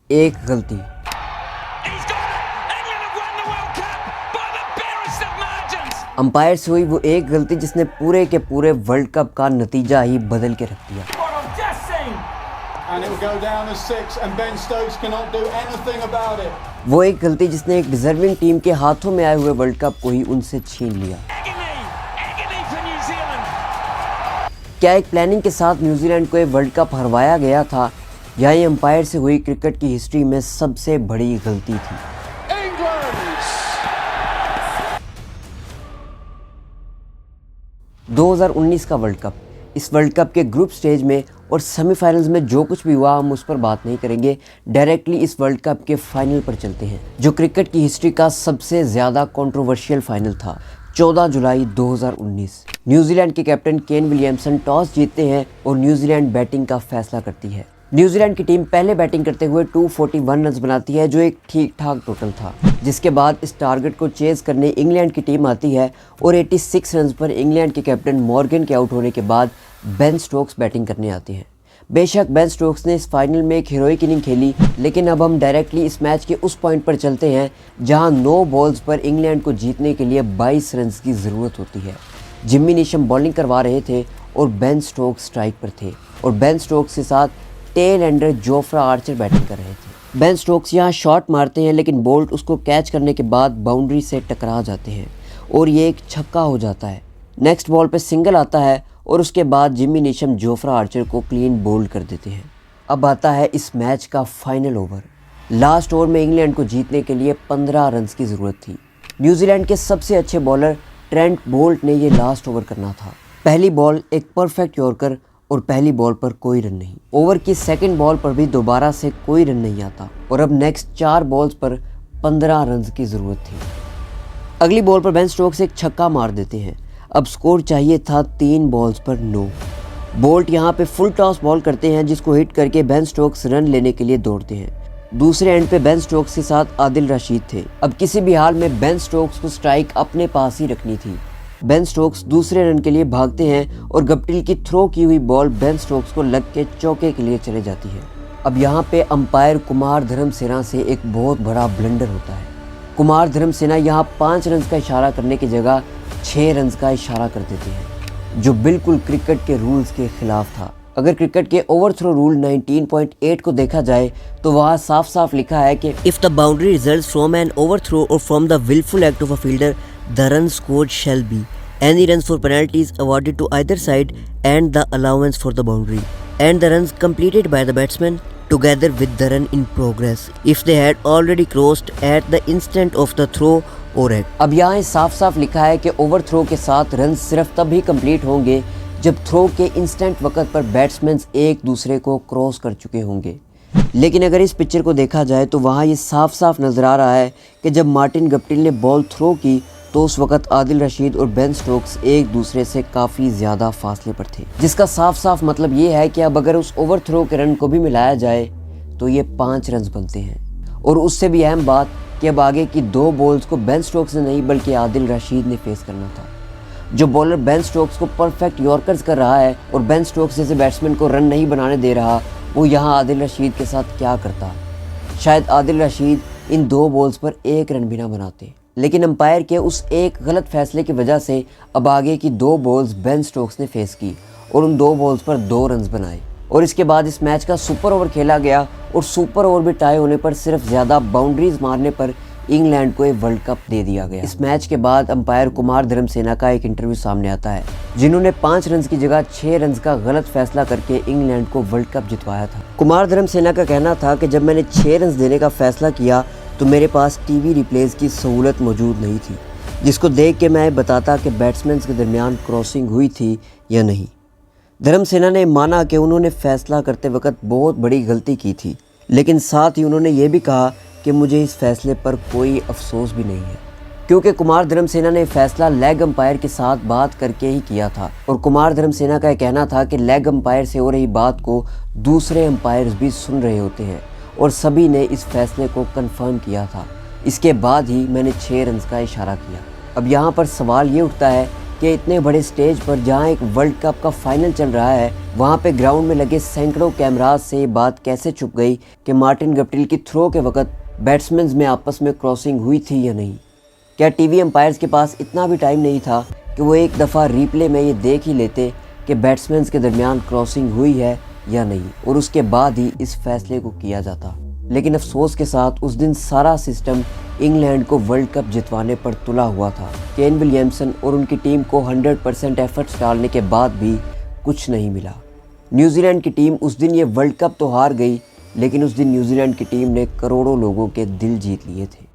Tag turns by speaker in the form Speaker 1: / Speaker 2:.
Speaker 1: एक गलती। अंपायर से हुई वो एक गलती जिसने पूरे के पूरे वर्ल्ड कप का नतीजा ही बदल के रख दिया। वो एक गलती जिसने एक डिजर्विंग टीम के हाथों में आए हुए वर्ल्ड कप को ही उनसे छीन लिया। क्या एक प्लानिंग के साथ न्यूजीलैंड को ये वर्ल्ड कप हरवाया गया था, या ये अंपायर से हुई क्रिकेट की हिस्ट्री में सबसे बड़ी गलती थी? 2019 का वर्ल्ड कप। इस वर्ल्ड कप के ग्रुप स्टेज में और सेमीफाइनल्स में जो कुछ भी हुआ हम उस पर बात नहीं करेंगे, डायरेक्टली इस वर्ल्ड कप के फाइनल पर चलते हैं, जो क्रिकेट की हिस्ट्री का सबसे ज़्यादा कंट्रोवर्शियल फाइनल था। 14 जुलाई 2019 न्यूजीलैंड के कैप्टन केन विलियमसन टॉस जीतते हैं और न्यूजीलैंड बैटिंग का फैसला करती है। न्यूजीलैंड की टीम पहले बैटिंग करते हुए 241 रन बनाती है, जो एक ठीक ठाक टोटल था। जिसके बाद इस टारगेट को चेज करने इंग्लैंड की टीम आती है और 86 रन पर इंग्लैंड के कैप्टन मॉर्गन के आउट होने के बाद बेन स्टोक्स बैटिंग करने आते हैं। बेशक बेन स्टोक्स ने इस फाइनल में एक हीरोइक इनिंग खेली, लेकिन अब हम डायरेक्टली इस मैच के उस पॉइंट पर चलते हैं जहां 9 बॉल्स पर इंग्लैंड को जीतने के लिए 22 रन की ज़रूरत होती है। जिम्मी नीशम बॉलिंग करवा रहे थे और बेन स्टोक्स स्ट्राइक पर थे, और बेन स्टोक्स के साथ tail ender Jofra Archer batting कर रहे थे। बेन स्टोक्स यहाँ शॉट मारते हैं, लेकिन बोल्ट उसको कैच करने के बाद बाउंड्री से टकरा जाते हैं और ये एक छक्का हो जाता है। नेक्स्ट बॉल पे सिंगल आता है और उसके बाद जिम्मी नीशम जोफ्रा आर्चर को क्लीन बोल्ड कर देते हैं। अब आता है इस मैच का फाइनल ओवर। लास्ट ओवर में इंग्लैंड को जीतने के लिए 15 रन की ज़रूरत थी। न्यूजीलैंड के सबसे अच्छे बॉलर ट्रेंट बोल्ट ने ये लास्ट ओवर करना था। पहली बॉल एक परफेक्ट यॉर्कर और पहली बॉल पर कोई रन नहीं। ओवर की सेकंड बॉल पर भी दोबारा से कोई रन नहीं आता और अब नेक्स्ट 4 बॉल्स पर 15 रन की ज़रूरत थी। अगली बॉल पर बेन स्टोक्स एक छक्का मार देते हैं। अब स्कोर चाहिए था 3 बॉल्स पर 9। बोल्ट यहाँ पे फुल टॉस बॉल करते हैं, जिसको हिट करके बेन स्टोक्स रन लेने के लिए दौड़ते हैं। दूसरे एंड पे बेन स्टोक्स के साथ आदिल रशीद थे। अब किसी भी हाल में बेन स्टोक्स को स्ट्राइक अपने पास ही रखनी थी। बेन स्टोक्स दूसरे रन के लिए भागते हैं और गप्टिल की थ्रो की हुई बॉल बेन स्टोक्स को लग के चौके के लिए चले जाती है। अब यहाँ पे अंपायर कुमार धर्मसेना से एक बहुत बड़ा ब्लंडर होता है। कुमार धर्मसेना यहाँ 5 रन का इशारा करने की जगह 6 रन का इशारा कर देते हैं, जो बिल्कुल क्रिकेट के रूल्स के खिलाफ था। अगर क्रिकेट के ओवर थ्रो रूल 19.8 को देखा जाए तो वहाँ साफ साफ लिखा है कि if the boundary results from an overthrow और from the wilful act of a fielder, the run scored shall be any runs for penalties awarded to either side and the allowance for the boundary, and the runs completed by the batsman together with the run in progress if they had already crossed at the instant of the throw or act। अब यहाँ साफ साफ लिखा है कि over throw के साथ run सिर्फ तभी कंप्लीट होंगे जब थ्रो के इंस्टेंट वक्त पर बैट्समैन एक दूसरे को क्रॉस कर चुके होंगे। लेकिन अगर इस पिक्चर को देखा जाए तो वहाँ ये साफ साफ नज़र आ रहा है कि जब मार्टिन गप्टिल ने बॉल थ्रो की तो उस वक्त आदिल रशीद और बेन स्टोक्स एक दूसरे से काफ़ी ज़्यादा फासले पर थे, जिसका साफ साफ मतलब ये है कि अब अगर उस ओवर थ्रो के रन को भी मिलाया जाए तो ये 5 रन बनते हैं। और उससे भी अहम बात कि अब आगे की 2 बॉल्स को बेन स्टोक्स ने नहीं बल्कि आदिल रशीद ने फेस करना था। जो बॉलर बेन स्टोक्स को परफेक्ट यॉर्कर्स कर रहा है और बेन स्टोक्स जैसे बैट्समैन को रन नहीं बनाने दे रहा, वो यहाँ आदिल रशीद के साथ क्या करता? शायद आदिल रशीद इन 2 बॉल्स पर 1 रन भी ना बनाते। लेकिन अंपायर के उस एक गलत फैसले की वजह से अब आगे की 2 बॉल्स बेन स्टोक्स ने फेस की और उन 2 बॉल्स पर 2 रन बनाए। और इसके बाद इस मैच का सुपर ओवर खेला गया और सुपर ओवर भी टाई होने पर सिर्फ ज़्यादा बाउंड्रीज मारने पर इंग्लैंड को ये वर्ल्ड कप दे दिया गया। इस मैच के बाद अंपायर कुमार धर्मसेना का एक इंटरव्यू सामने आता है, जिन्होंने 5 रन की जगह 6 रन का गलत फैसला करके इंग्लैंड को वर्ल्ड कप जितवाया था। कुमार धर्मसेना का कहना था कि जब मैंने 6 रन देने का फैसला किया तो मेरे पास टीवी रिप्लेस की सहूलत मौजूद नहीं थी, जिसको देख के मैं बताता कि बैट्समैन के दरमियान क्रॉसिंग हुई थी या नहीं। धर्मसेना ने माना कि उन्होंने फैसला करते वक्त बहुत बड़ी गलती की थी, लेकिन साथ ही उन्होंने ये भी कहा कि मुझे इस फैसले पर कोई अफसोस भी नहीं है, क्योंकि कुमार धर्मसेना ने फैसला लेग अंपायर के साथ बात करके ही किया था। और कुमार धर्मसेना का कहना था कि लेग अंपायर से हो रही बात को दूसरे अंपायर्स भी सुन रहे होते हैं और सभी ने इस फैसले को कंफर्म किया था। इसके बाद ही मैंने 6 रन का इशारा किया। अब यहाँ पर सवाल ये उठता है कि इतने बड़े स्टेज पर जहां एक वर्ल्ड कप का फाइनल चल रहा है, वहां पे ग्राउंड में लगे सैकड़ों कैमरास से ये बात कैसे छुप गई कि मार्टिन गप्टिल की थ्रो के वक्त बैट्समैन में आपस में क्रॉसिंग हुई थी या नहीं। क्या टीवी एम्पायर्स के पास इतना भी टाइम नहीं था कि वो एक दफ़ा रिप्ले में ये देख ही लेते कि बैट्समैन के दरमियान क्रॉसिंग हुई है या नहीं, और उसके बाद ही इस फैसले को किया जाता। लेकिन अफसोस के साथ उस दिन सारा सिस्टम इंग्लैंड को वर्ल्ड कप जितवाने पर तुला हुआ था। केन विलियमसन और उनकी टीम को 100% एफर्ट्स डालने के बाद भी कुछ नहीं मिला। न्यूजीलैंड की टीम उस दिन ये वर्ल्ड कप तो हार गई, लेकिन उस दिन न्यूजीलैंड की टीम ने करोड़ों लोगों के दिल जीत लिए थे।